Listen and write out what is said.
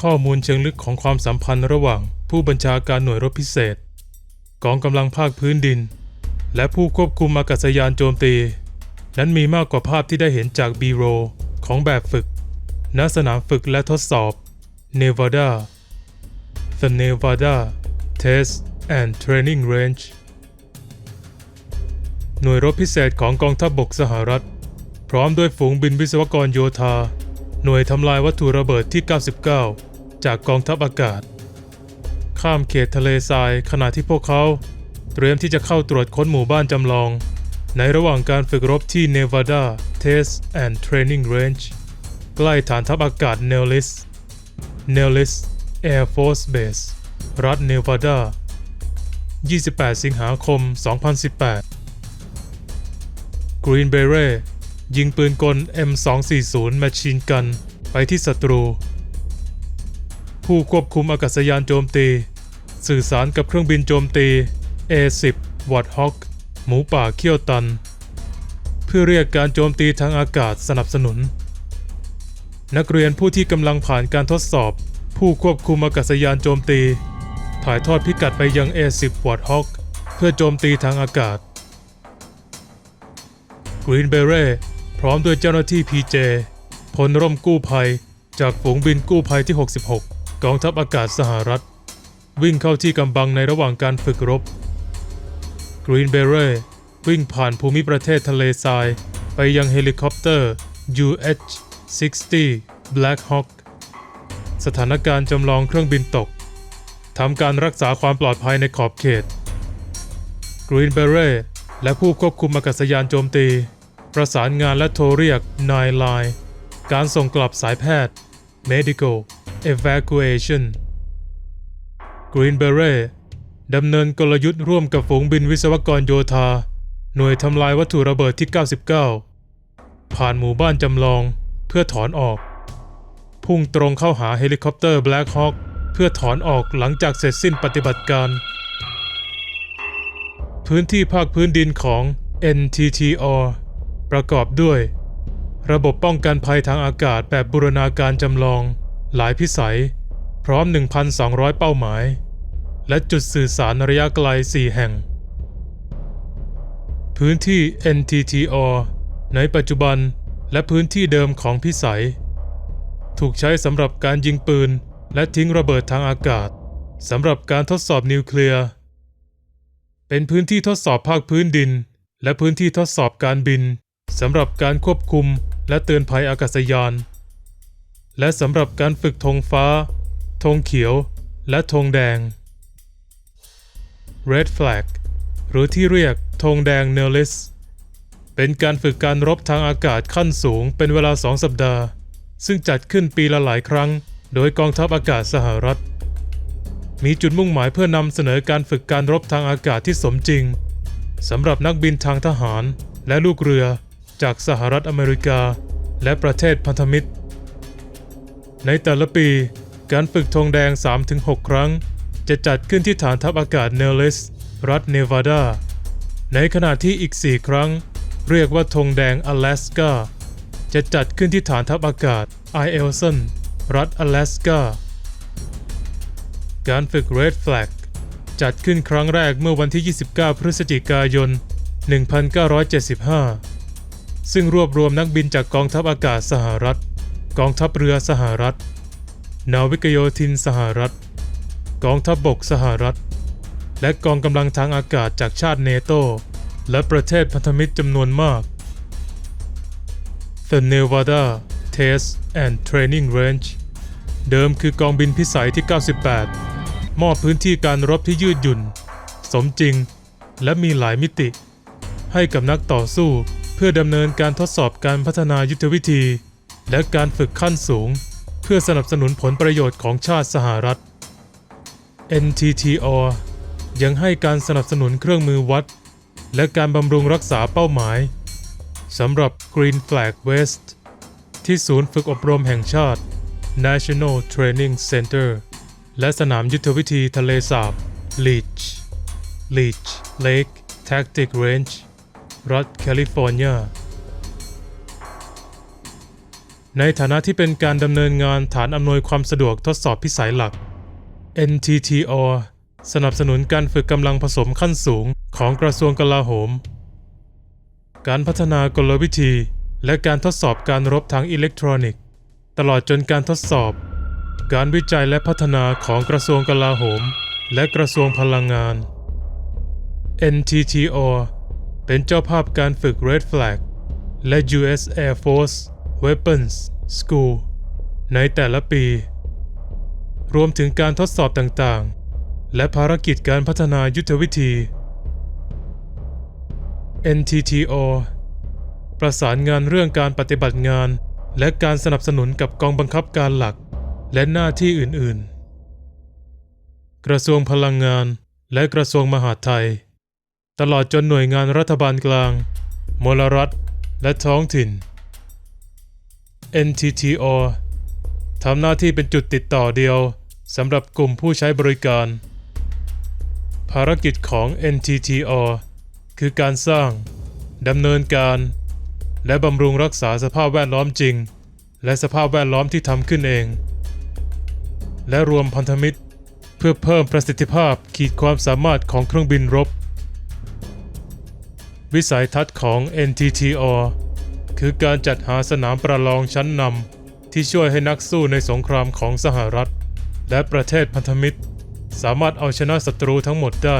ข้อมูลเชิงลึกของความสัมพันธ์ระหว่างผู้บัญชาการหน่วยรบพิเศษกองกำลังภาคพื้นดินและผู้ควบคุมอากาศยานโจมตีนั้นมีมากกว่าภาพที่ได้เห็นจากบีโรของแบบฝึกณสนามฝึกและทดสอบ Nevada The Nevada Test and Training Range หน่วยรบพิเศษของกองทัพบกสหรัฐพร้อมด้วยฝูงบินวิศวกรโยธาหน่วยทำลายวัตถุระเบิดที่ 99 จากกองทัพอากาศข้ามเขตทะเลทรายขณะที่พวกเขาเตรียมที่จะเข้าตรวจค้นหมู่บ้านจำลองในระหว่างการฝึกรบที่ Nevada Test and Training Range ใกล้ฐานทัพอากาศ Nellis Air Force Base รัฐเนวาดา 28 สิงหาคม 2018 Green Beret ยิงปืนกล M240 Machine Gun ไปที่ศัตรูผู้ควบคุมอากาศยานโจมตีสื่อสารกับเครื่องบินโจมตี A-10 Warthog หมูป่าเขี้ยวตันเพื่อเรียกการโจมตีทางอากาศสนับสนุนนักเรียนผู้ที่กำลังผ่านการทดสอบผู้ควบคุมอากาศยานโจมตีถ่ายทอดพิกัดไปยัง A-10 Warthog เพื่อโจมตีทางอากาศ Green Beret พร้อมด้วยเจ้าหน้าที่ PJ พลร่มกู้ภัยจากฝูงบินกู้ภัยที่ 66 กองทัพอากาศสหรัฐวิ่งเข้าที่กำบังในระหว่างการฝึกรบ Green Beret วิ่งผ่านภูมิประเทศทะเลทรายไปยังเฮลิคอปเตอร์ UH-60 Black Hawk สถานการณ์จำลองเครื่องบินตกทำการรักษาความปลอดภัยในขอบเขต Green Beret และผู้ควบคุมอากาศยานโจมตีประสานงานและโทรเรียก 9 การส่งกลับสายแพทย์ Medical Evacuation Green Beret ดำเนินกลยุทธ์ร่วมกับฝูงบินวิศวกรโยธาหน่วยทำลายวัตถุระเบิดที่ 99 ผ่านหมู่บ้านจำลองเพื่อถอนออกพุ่งตรงเข้าหาเฮลิคอปเตอร์ Black Hawk เพื่อถอนออกหลังจากเสร็จสิ้นปฏิบัติการพื้นที่ภาคพื้นดินของ NTTR ประกอบด้วยระบบป้องกันภัยทางอากาศแบบบูรณาการจำลองหลายพิสัยพร้อม 1,200 เป้าหมายและจุดสื่อสารระยะไกล 4 แห่งพื้นที่ NTTR ในปัจจุบันและพื้นที่เดิมของพิสัยถูกใช้สำหรับการยิงปืนและทิ้งระเบิดทางอากาศสำหรับการทดสอบนิวเคลียร์เป็นพื้นที่ทดสอบภาคพื้นดินและพื้นที่ทดสอบการบินสำหรับการควบคุมและเตือนภัยอากาศยานและสำหรับการฝึกธงฟ้าธงเขียวและธงแดง Red Flag หรือที่เรียกธงแดง Nellis เป็นการฝึกการรบทางอากาศขั้นสูงเป็นเวลา 2 สัปดาห์ซึ่งจัดขึ้นปีละหลายครั้งโดยกองทัพอากาศสหรัฐมีจุดมุ่งหมายเพื่อนำเสนอการฝึกการรบทางอากาศที่สมจริงสำหรับนักบินทางทหารและลูกเรือจากสหรัฐอเมริกาและประเทศพันธมิตรในแต่ละปีการฝึกธงแดง 3-6 ครั้งจะจัดขึ้นที่ฐานทัพอากาศ Nellis รัฐเนวาดาในขณะที่อีก 4 ครั้งเรียกว่าธงแดงอลาสกาจะจัดขึ้นที่ฐานทัพอากาศไอเอลสันรัฐอลาสกาการฝึก Red Flag จัดขึ้นครั้งแรกเมื่อวันที่ 29 พฤศจิกายน 1975 ซึ่งรวบรวมนักบินจากกองทัพอากาศสหรัฐกองทัพเรือสหรัฐนาวิกโยธินสหรัฐกองทัพบกสหรัฐและกองกำลังทางอากาศจากชาติเนโตและประเทศพันธมิตรจำนวนมาก The Nevada Test and Training Range เดิมคือกองบินพิสัยที่ 98 มอบพื้นที่การรบที่ยืดหยุ่นสมจริงและมีหลายมิติให้กับนักต่อสู้เพื่อดำเนินการทดสอบการพัฒนายุทธวิธีและการฝึกขั้นสูงเพื่อสนับสนุนผลประโยชน์ของชาติสหรัฐ NTTR ยังให้การสนับสนุนเครื่องมือวัดและการบำรุงรักษาเป้าหมายสำหรับ Green Flag West ที่ศูนย์ฝึกอบรมแห่งชาติ National Training Center และสนามยุทธวิธีทะเลสาบ Leech Lake Tactic Range รัฐแคลิฟอร์เนีย ในฐานะที่เป็นการดำเนินงานฐานอำนวยความสะดวกทดสอบพิสัยหลัก NTTR สนับสนุนการฝึกกำลังผสมขั้นสูงของกระทรวงกลาโหมการพัฒนากลวิธีและการทดสอบการรบทางอิเล็กทรอนิกส์ตลอดจนการทดสอบการวิจัยและพัฒนาของกระทรวงกลาโหมและกระทรวงพลังงาน NTTR เป็นเจ้าภาพการฝึก Red Flag และ US Air Force Weapons School ในแต่ละปีรวมถึงการทดสอบต่างๆและภารกิจการพัฒนายุทธวิธี NTTR ประสานงานเรื่องการปฏิบัติงานและการสนับสนุนกับกองบังคับการหลักและหน้าที่อื่นๆกระทรวงพลังงานและกระทรวงมหาดไทยตลอดจนหน่วยงานรัฐบาลกลางมลรัฐและท้องถิ่น NTTR ทำหน้าที่เป็นจุดติดต่อเดียวสำหรับกลุ่มผู้ใช้บริการภารกิจของ NTTR คือการสร้างดำเนินการและบำรุงรักษาสภาพแวดล้อมจริงและสภาพแวดล้อมที่ทำขึ้นเองและรวมพันธมิตรเพื่อเพิ่มประสิทธิภาพขีดความสามารถของเครื่องบินรบวิสัยทัศน์ของ NTTR คือการจัดหาสนามประลองชั้นนำที่ช่วยให้นักสู้ในสงครามของสหรัฐและประเทศพันธมิตรสามารถเอาชนะศัตรูทั้งหมดได้